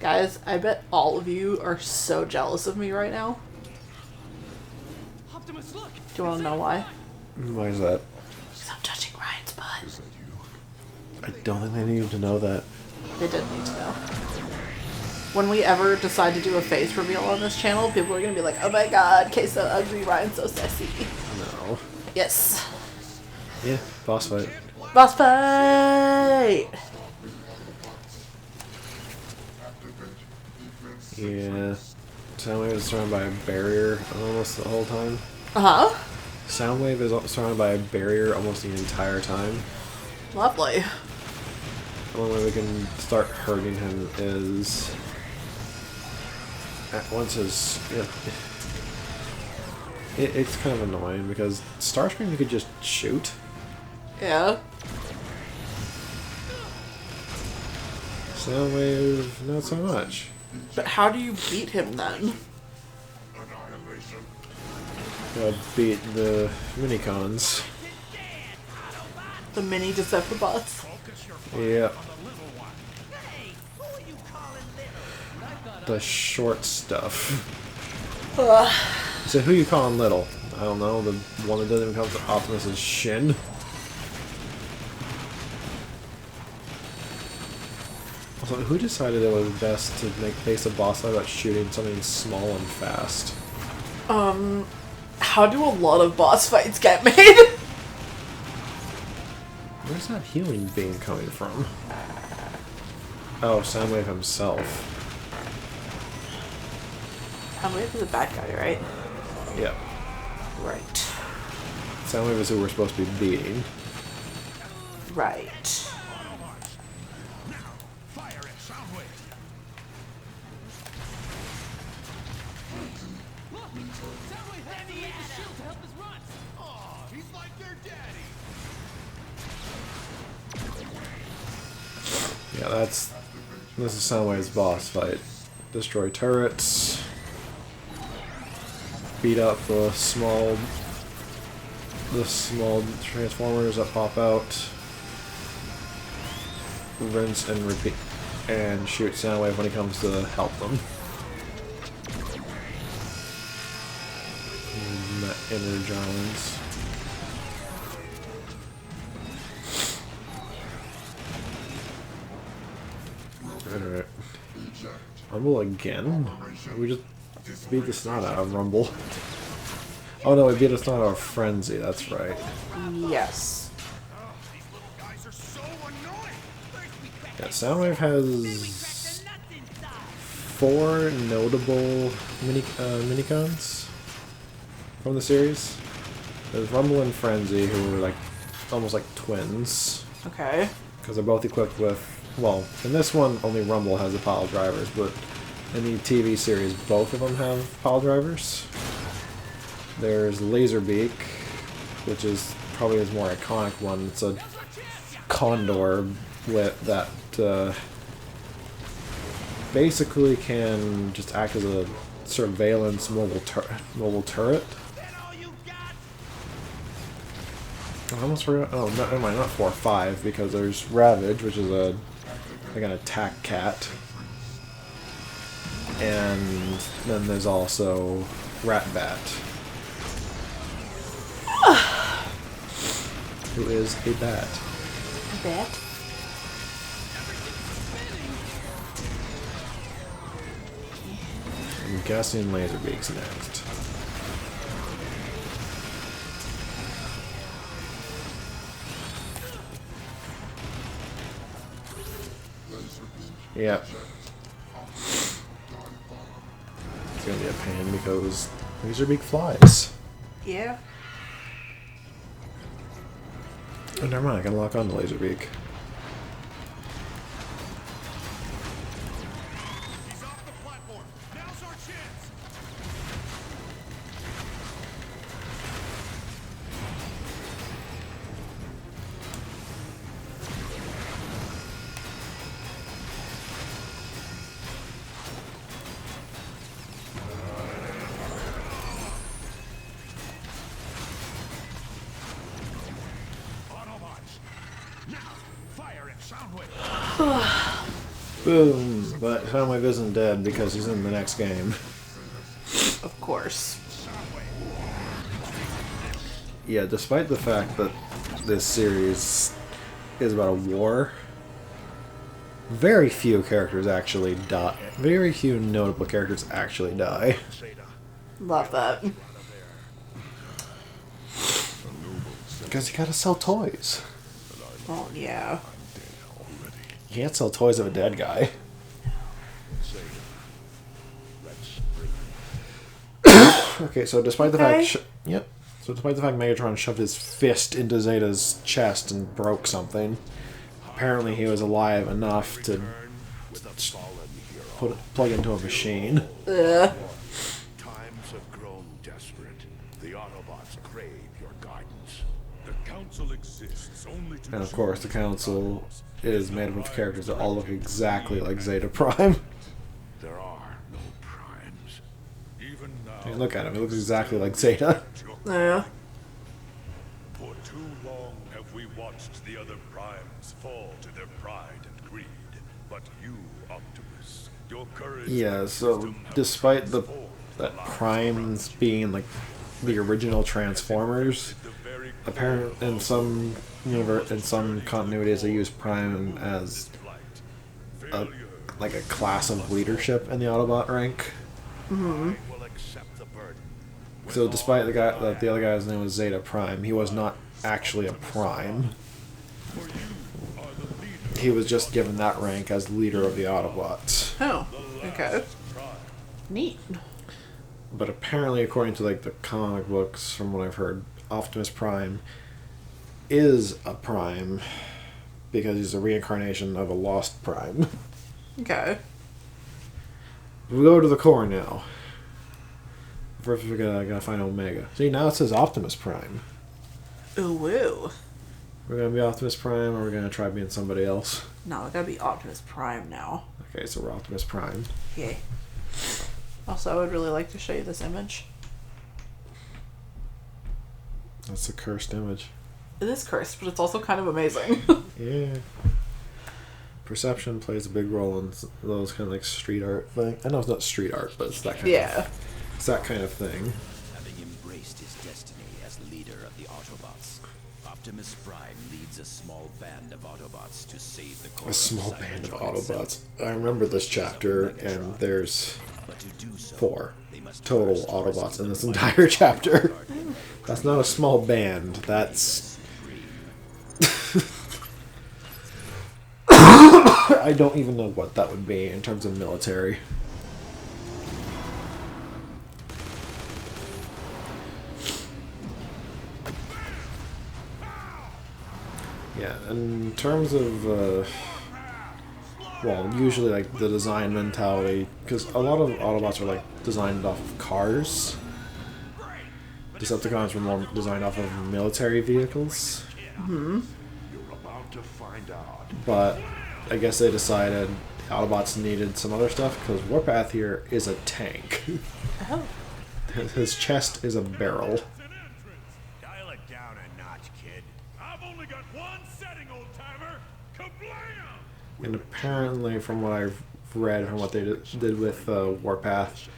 Guys, I bet all of you are so jealous of me right now. Optimus, look! Do you want to know why? Why is that? Because I'm touching Ryan's butt. I don't think they need to know that. They did need to know. When we ever decide to do a face reveal on this channel, people are going to be like, oh my god, Kay's so ugly, Ryan's so sassy. No. Yes. Yeah, boss fight. Boss fight! Yeah. Soundwave is surrounded by a barrier almost the whole time. Uh-huh. Soundwave is surrounded by a barrier almost the entire time. Lovely. The only way we can start hurting him is at once his... Yeah, it's kind of annoying because Starscream you could just shoot. Yeah. Soundwave, not so much. But how do you beat him then? Gotta beat the minicons. The mini Decepticons? Yeah. The short stuff. So who you calling little? I don't know, the one that doesn't even come to Optimus' shin? Also, who decided it was best to face a boss fight about shooting something small and fast? How do a lot of boss fights get made? Where's that healing beam coming from? Oh, Soundwave himself. Soundwave is a bad guy, right? Yep. Right. Soundwave is who we're supposed to be beating. Right. Yeah, this is Soundwave's boss fight. Destroy turrets. Beat up the small transformers that pop out. Rinse and repeat. And shoot Soundwave when he comes to help them. Energize. Alright. Rumble again? We just beat the snot out of Rumble. Oh no, we beat the snot out of Frenzy, that's right. Yes. Yeah, Soundwave has 4 notable minicons from the series. There's Rumble and Frenzy, who are like almost like twins. Okay. Because they're both equipped with, well, in this one only Rumble has the pile drivers, but in the TV series both of them have pile drivers. There's Laserbeak, which is probably his more iconic one. It's a condor with that basically can just act as a surveillance mobile turret. I almost forgot. Oh, no, never mind, not 4 or 5, because there's Ravage, which is like an attack cat, and then there's also Ratbat, who is a bat. A bat? I'm guessing Laserbeak's next. Yep. It's gonna be a pain because Laserbeak flies. Yeah. Oh, never mind, I can lock on to Laserbeak. Boom! But Soundwave isn't dead because he's in the next game. Of course. Yeah, despite the fact that this series is about a war, very few characters actually die. Very few notable characters actually die. Love that. Because you gotta sell toys. Oh, yeah. You can't sell toys of a dead guy. Okay, so despite the fact... Yep. So despite the fact Megatron shoved his fist into Zeta's chest and broke something, apparently he was alive enough to plug into a machine. Ugh. Times have grown desperate. The Autobots crave your guidance. The Council exists only to... And of course, the Council is made up of characters that all look exactly like Zeta Prime. There are no primes. Even now... I mean, look at him, he looks exactly like Zeta. Yeah. For too long have we watched the other primes fall to their pride and greed. But you, Optimus, your courage... Yeah, so despite that Primes being like the original Transformers, apparently in some continuities they use Prime as a class of leadership in the Autobot rank. Mm-hmm. So despite the other guy's name was Zeta Prime, he was not actually a Prime. He was just given that rank as leader of the Autobots. Oh, okay. Neat. But apparently, according to like the comic books, from what I've heard, Optimus Prime is a Prime because he's a reincarnation of a lost Prime. Okay. We go to the core now. First, we're gonna find Omega. See, now it says Optimus Prime. Ooh, woo. We're gonna be Optimus Prime, or we're gonna try being somebody else. No, we gotta be Optimus Prime now. Okay, so we're Optimus Prime. Yay. Also, I would really like to show you this image. That's a cursed image. It is cursed, but it's also kind of amazing. Yeah. Perception plays a big role in those kind of like street art thing. I know it's not street art, but it's that kind of... It's that kind of thing. Having embraced his destiny as leader of the Autobots, Optimus Prime leads a small band of Autobots to save the core. A small band of Autobots. I remember this chapter, and there's 4 total Autobots in this entire chapter. That's not a small band. That's... I don't even know what that would be in terms of military. Yeah, in terms of, well, usually like the design mentality, because a lot of Autobots are like designed off of cars. Decepticons were more designed off of military vehicles. Mm-hmm. But I guess they decided Autobots needed some other stuff, because Warpath here is a tank. Oh. His chest is a barrel. Dial it down a notch, kid. I've only got one setting, old timer. Kablam! And apparently, from what I've read, from what they did with Warpath,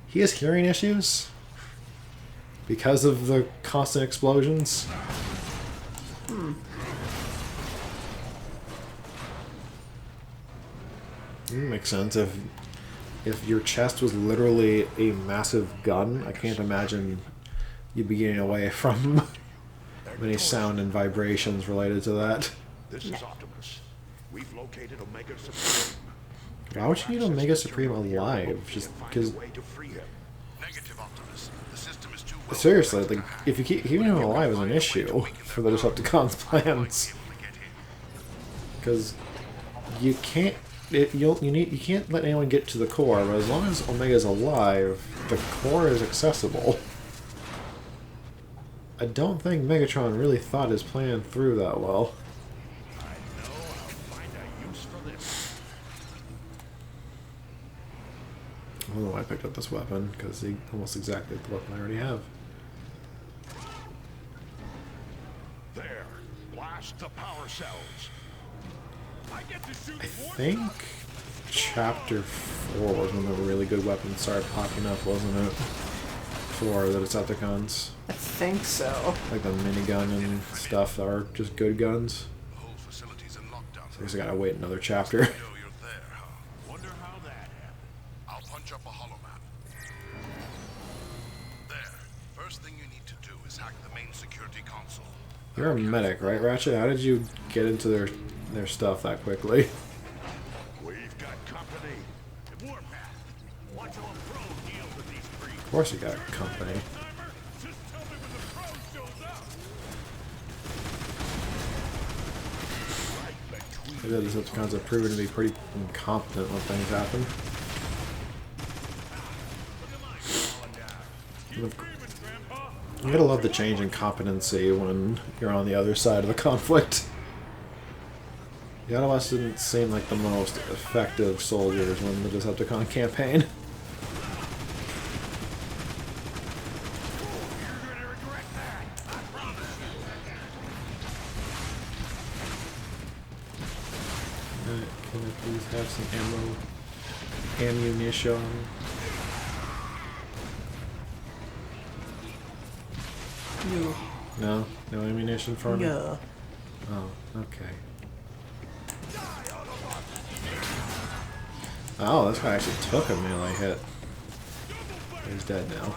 he has hearing issues because of the constant explosions. Makes sense. If your chest was literally a massive gun, I can't imagine you'd be getting away from many sound and vibrations related to that. This is Optimus. We've located Omega Supreme. Why would you need Omega Supreme alive? Just because... Negative, Optimus. The system is too well... Seriously, like, if you keeping him alive is an issue for the Decepticons' plans. Because you can't... You can't let anyone get to the core, but as long as Omega's alive, the core is accessible. I don't think Megatron really thought his plan through that well. I know I'll find a use for this. I don't know why I picked up this weapon, because he almost exactly the weapon I already have. There. Blast the power cells. I get to shoot I think Chapter 4 was when the really good weapons started popping up, wasn't it? For the Decepticons. I think so. Like the minigun and stuff that are just good guns. The whole facility's in lockdown. So I guess I gotta wait another chapter. Know you're there, huh? Wonder how that happened. I'll punch up a holomap. There. First thing you need to do is hack the main security console. You're a medic, right, Ratchet? How did you get into their stuff that quickly? We've got company. Warpath. Watch how a pro deals with these creeps. Of course you got company. Just tell me when the pro shows up. Right between Maybe the Decepticons have proven to be pretty incompetent when things happen. You gotta love the change in competency when you're on the other side of the conflict. The Autobots didn't seem like the most effective soldiers when the Decepticon campaign. Can I please have some ammunition? No. No? No ammunition for me? No. Oh, okay. Oh, this guy actually took a melee hit. He's dead now.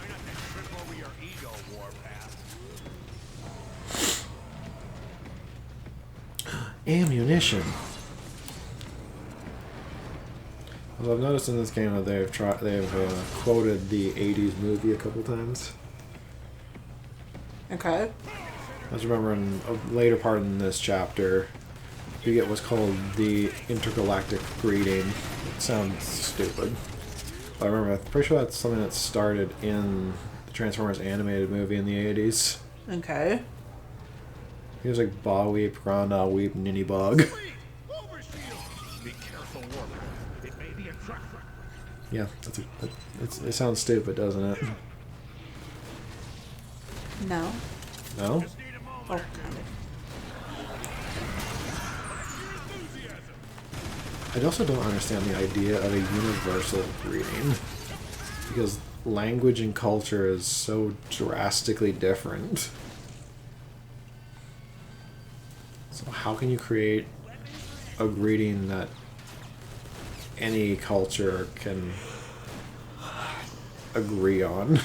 Ammunition. Well, I've noticed in this game that they've quoted the '80s movie a couple times. Okay. I just remember in a later part in this chapter, you get what's called the intergalactic greeting. It sounds stupid. But I remember, I'm pretty sure that's something that started in the Transformers animated movie in the 80s. Okay. He was like Ba Weep, Granda Weep, Ninny Bug. Be careful, Warpath. It may be a truck. Yeah, it sounds stupid, doesn't it? No. No? Oh, kind of. I also don't understand the idea of a universal greeting. Because language and culture is so drastically different. So how can you create a greeting that any culture can agree on?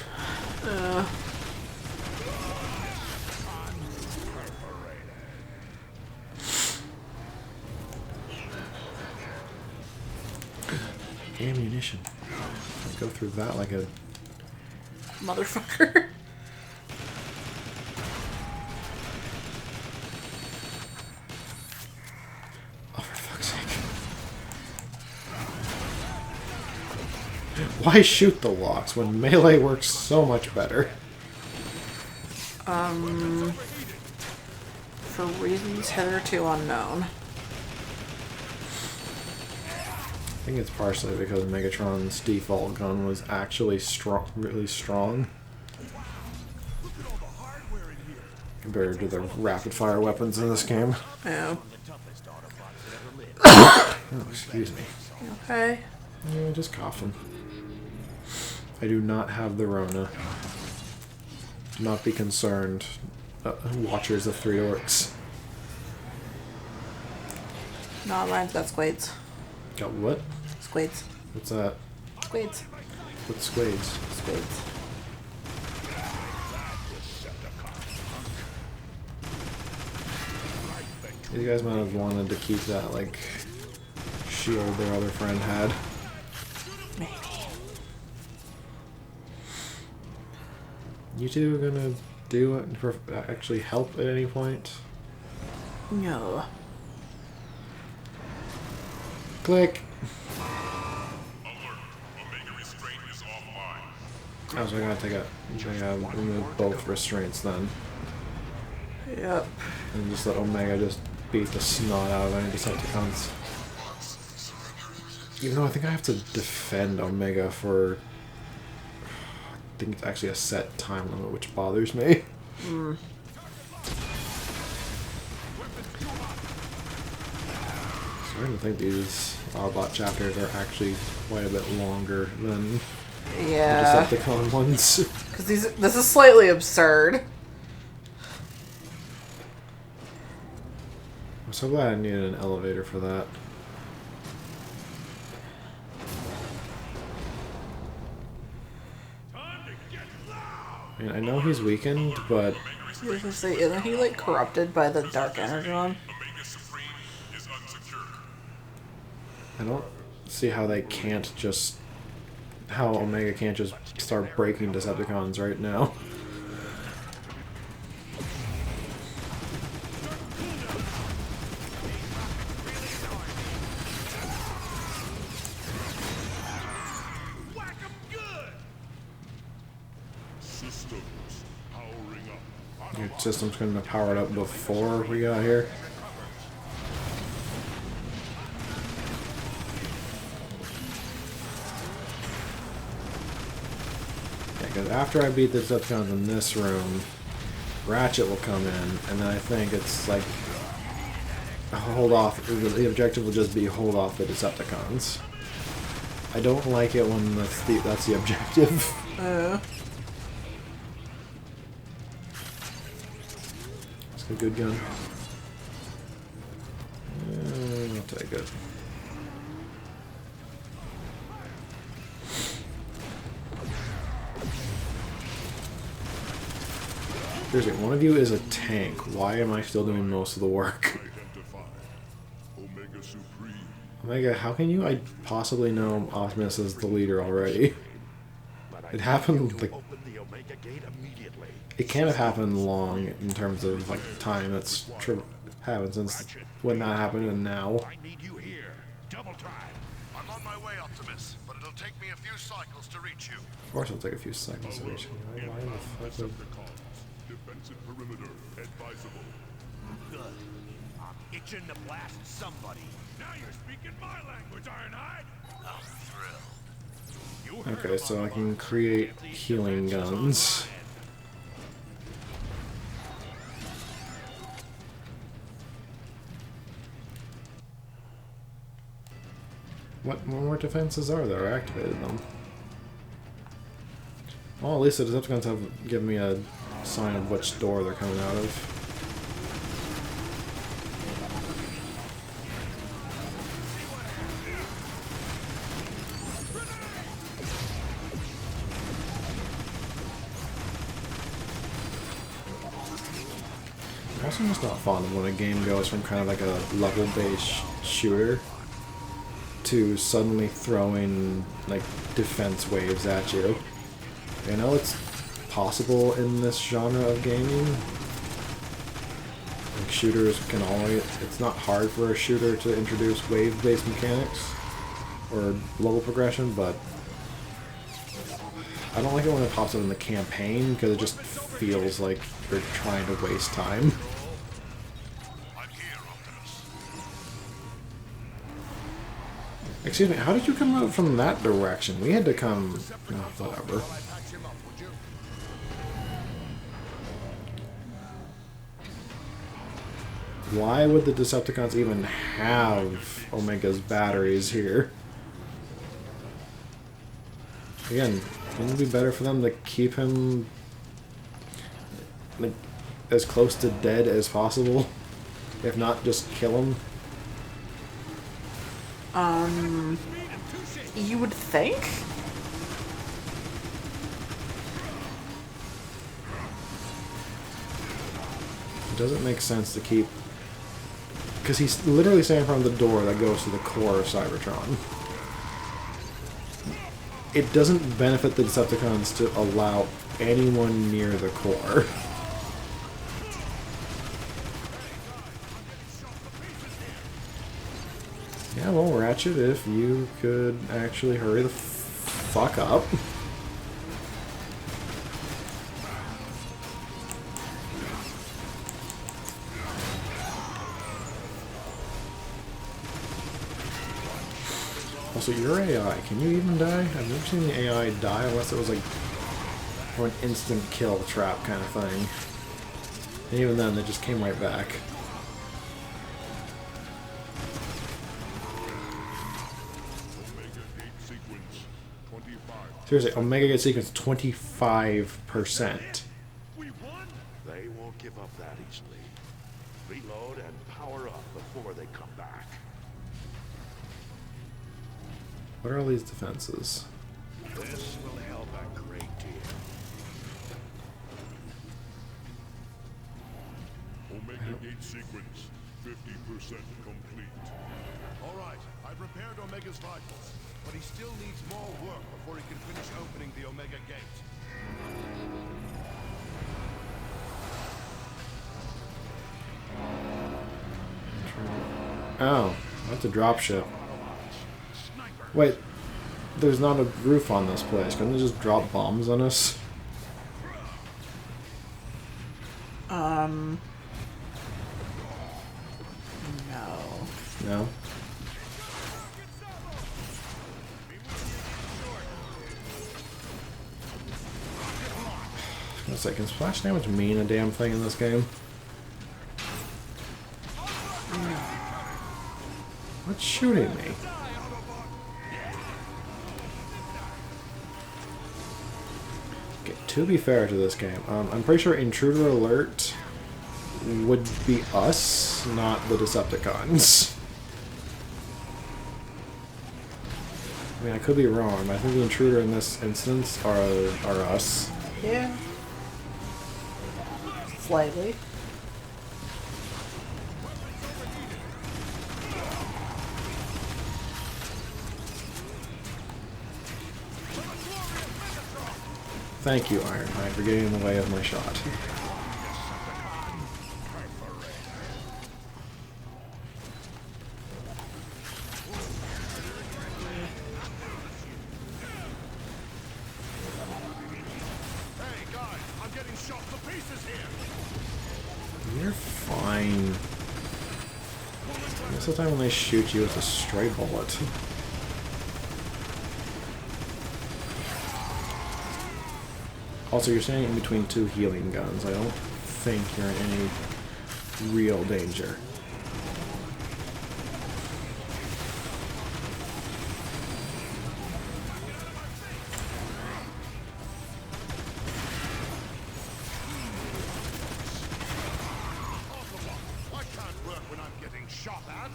Ammunition. Let's go through that like a... Motherfucker. Oh, for fuck's sake. Why shoot the locks when melee works so much better? For reasons hitherto unknown. I think it's partially because Megatron's default gun was actually strong, really strong. Compared to the rapid-fire weapons in this game. Yeah. Oh, excuse me. Okay. Yeah, just coughing. I do not have the Rona. Do not be concerned, watchers of Three Dorks. No, mine's got squades. Got what? Squades. What's that? Squades. What's squades? Squades. These guys might have wanted to keep that, like, shield their other friend had. Maybe. You two are gonna do it for actually help at any point? No. Click! Alert. Omega restraint is offline. I was gonna remove both restraints then. Yep. And just let Omega just beat the snot out of any Decepticons. Even though I think I have to defend Omega for... I think it's actually a set time limit, which bothers me. So I don't think these Autobot chapters are actually quite a bit longer than Yeah. the Decepticon ones. Because this is slightly absurd. I'm so glad I needed an elevator for that. I mean, I know he's weakened, but I was gonna say, isn't he like corrupted by the dark energon? I don't see how they can't just... how Omega can't just start breaking Decepticons right now. Your system's going to power it up before we got here. Yeah, because after I beat the Decepticons in this room, Ratchet will come in, and then I think it's like hold off. The objective will just be hold off the Decepticons. I don't like it when that's the objective. It's a good gun. I'll take it. Seriously, one of you is a tank. Why am I still doing most of the work? Omega, how can you possibly know Optimus is the leader already? It happened, like... It can't have happened long in terms of, like, time that's happened since when that happened and now. I need you here. Double time. I'm on my way, Optimus, but it'll take me a few cycles to reach you. Of course it'll take a few seconds to reach you. Why the fuck would... Defensive perimeter advisable. Good. I'm itching to blast somebody. Now you're speaking my language, Ironhide. I'm thrilled. Okay, so I can create healing guns. What more defenses are there? I activated them. Well, at least the Decepticons have given me a sign of which door they're coming out of. I'm also just not fond of when a game goes from kind of like a level-based shooter to suddenly throwing like defense waves at you. I know it's possible in this genre of gaming. Like shooters can always... It's not hard for a shooter to introduce wave-based mechanics or level progression, but I don't like it when it pops up in the campaign because it just feels like you're trying to waste time. Excuse me, how did you come out from that direction? We had to come... Oh, whatever. Why would the Decepticons even have Omega's batteries here? Again, wouldn't it be better for them to keep him like as close to dead as possible? If not, just kill him? You would think? It doesn't make sense to keep... Because he's literally standing in front of the door that goes to the core of Cybertron. It doesn't benefit the Decepticons to allow anyone near the core. Yeah, well, Ratchet, if you could actually hurry the fuck up. Also, your AI, can you even die? I've never seen the AI die unless it was like for an instant kill trap kind of thing. And even then, they just came right back. Seriously, Omega gets sequence 25%. We won? They won't give up that easily. Reload and power up before they come back. What are all these defenses? This will help a great deal. Omega Gate sequence 50% complete. All right, I've repaired Omega's vitals, but he still needs more work before he can finish opening the Omega Gate. Oh, that's a dropship. Wait, there's not a roof on this place. Couldn't they just drop bombs on us? No. No? I was like, can splash damage mean a damn thing in this game? What's shooting me? Okay, to be fair to this game, I'm pretty sure Intruder Alert would be us, not the Decepticons. I mean, I could be wrong, but I think the Intruder in this instance are us. Yeah. Slightly. Thank you, Ironhide, for getting in the way of my shot. Hey, guys, I'm getting shot to pieces here. You're fine. Most of the time when they shoot you, it's a stray bullet. Also, you're standing in between two healing guns. I don't think you're in any real danger. I can't work when I'm getting shot at.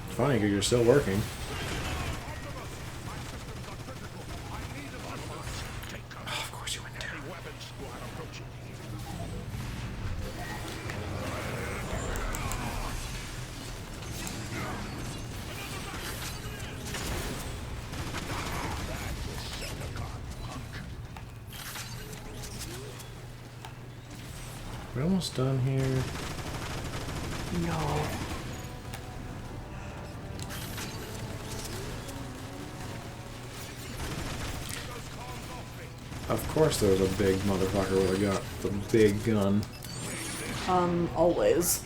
Funny, because you're still working. Oh, of course you went down. We're almost done here. No. Of course there was a big motherfucker with a gun. The big gun. Always.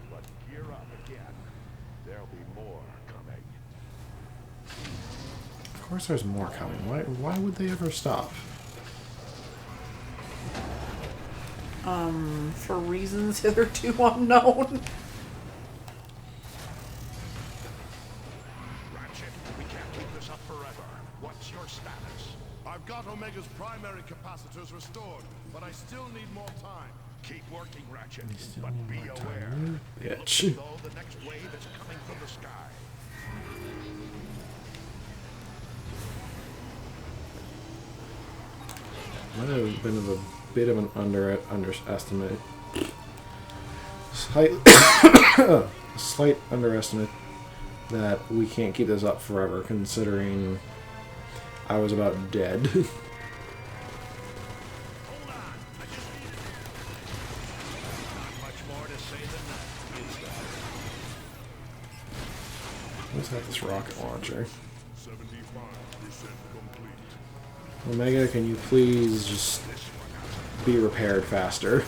But gear up again. There'll be more coming. Of course there's more coming. Why would they ever stop? For reasons hitherto unknown. Ratchet, we can't keep this up forever. What's your status? I've got Omega's primary capacitors restored, but I still need more time. Keep working, Ratchet, but be aware. Bitch. Though the next wave is coming from the sky. Might have been a bit of an underestimate. A slight underestimate that we can't keep this up forever, considering I was about dead. Hold on. I just need not much more to say than that. Let's have this rocket launcher. 75% complete. Omega, can you please just be repaired faster?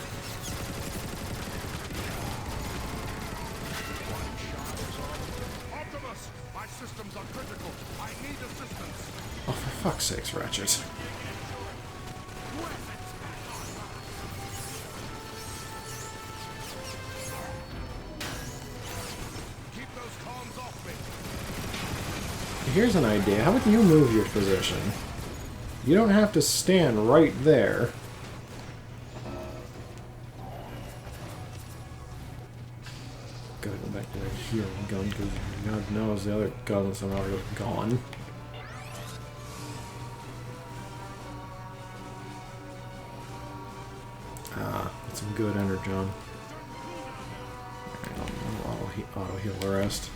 Optimus, my systems are critical. I need assistance. Oh, for fuck's sakes, Ratchet. Keep those comms Here's an idea. How about you move your position? You don't have to stand right there. Gotta go back to the healing gun because God knows the other guns are already gone. Ah, that's some good energon. Auto heal the rest.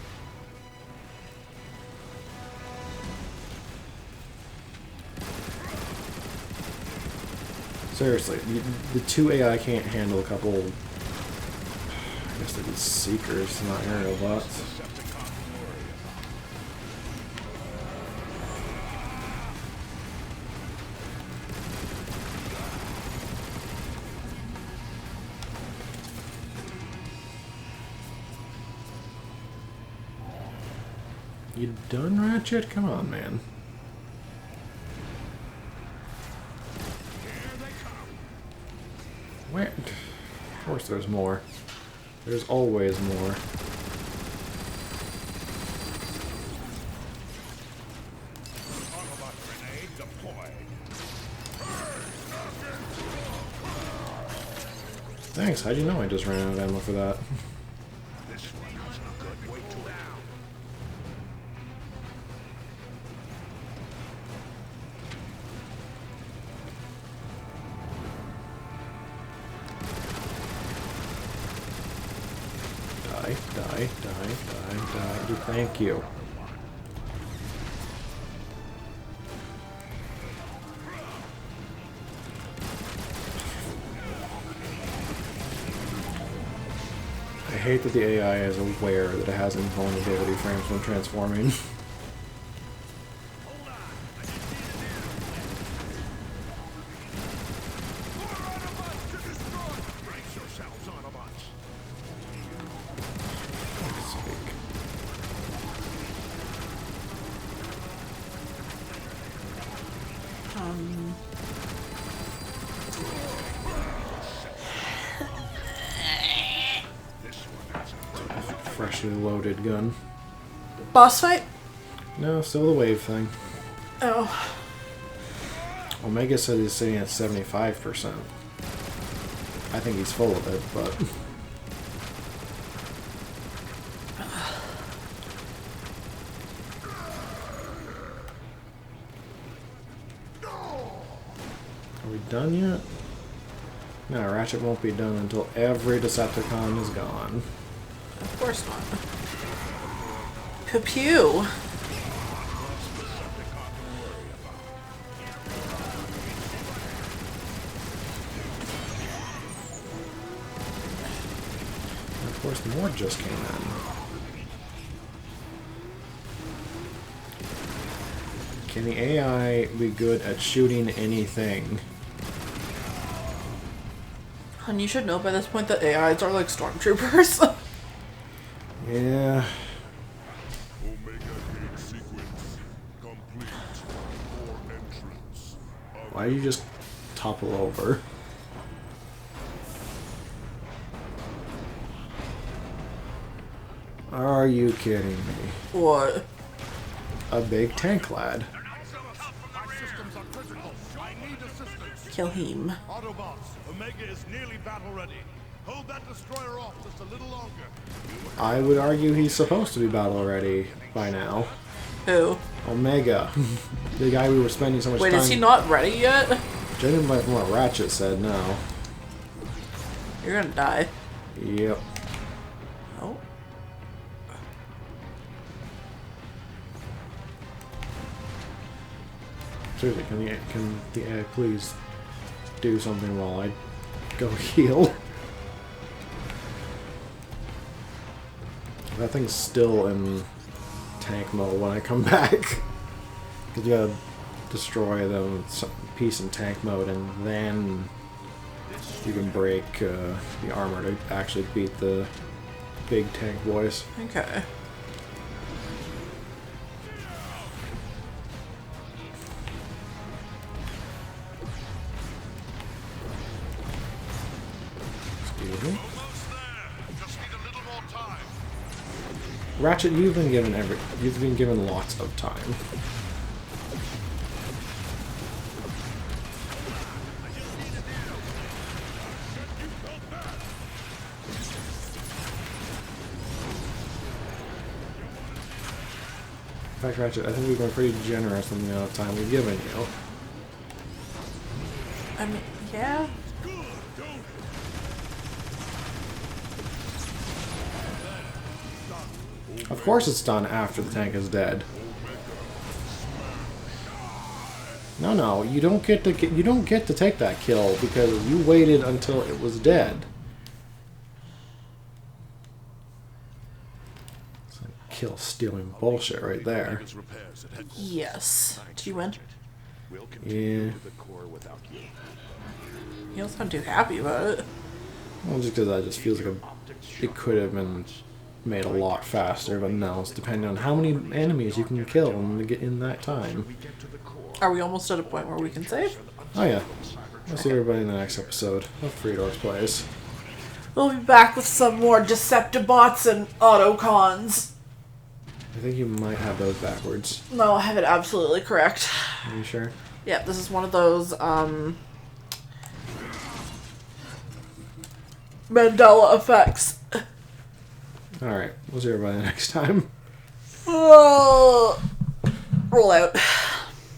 Seriously, the 2 AI can't handle a couple. I guess they're just seekers, not Autobots. You done, Ratchet? Come on, man. Where? Of course there's more. There's always more. Thanks, how'd you know I just ran out of ammo for that? Die. Thank you. I hate that the AI is aware that it has invulnerability frames when transforming. Freshly loaded gun. Boss fight? No, still the wave thing. Oh. Omega said he's sitting at 75%. I think he's full of it, but... Are we done yet? No, Ratchet won't be done until every Decepticon is gone. Of course not. Pew pew. And of course, more just came in. Can the AI be good at shooting anything? And you should know by this point that AIs are like stormtroopers. Yeah. Omega gate sequence complete. For entrance. Why do you just topple over? Are you kidding me? What? A big tank lad. My systems are critical. I need assistance. Kill him. Autobots, Omega is nearly battle ready. Hold that destroyer off just a little longer. I would argue he's supposed to be battle ready by now. Who? Omega. The guy we were spending so much Wait, time... is he not ready yet? Judging by what Ratchet said, no. You're gonna die. Yep. Oh. Seriously, can the AI please do something while I go heal? That thing's still in tank mode when I come back. Because you gotta destroy them piece in tank mode and then you can break the armor to actually beat the big tank boys. Okay. Excuse me. Almost there. Just need a little more time. Ratchet, you've been given lots of time. In fact, Ratchet, I think we've been pretty generous with the amount of time we've given you. I mean, yeah. Of course it's done after the tank is dead. No, you don't get to take that kill because you waited until it was dead. It's like kill stealing bullshit right there. Yes. Did you win? Yeah. You don't sound too happy about it. Well, just because that just feels like it could have been made a lot faster, but no, it's depending on how many enemies you can kill in that time. Are we almost at a point where we can save? Oh yeah. I'll see everybody in the next episode of Free Dorks Plays. We'll be back with some more Deceptibots and Autocons. I think you might have those backwards. No, I have it absolutely correct. Are you sure? Yeah, this is one of those, Mandela effects. Alright, we'll see everybody next time. Roll out.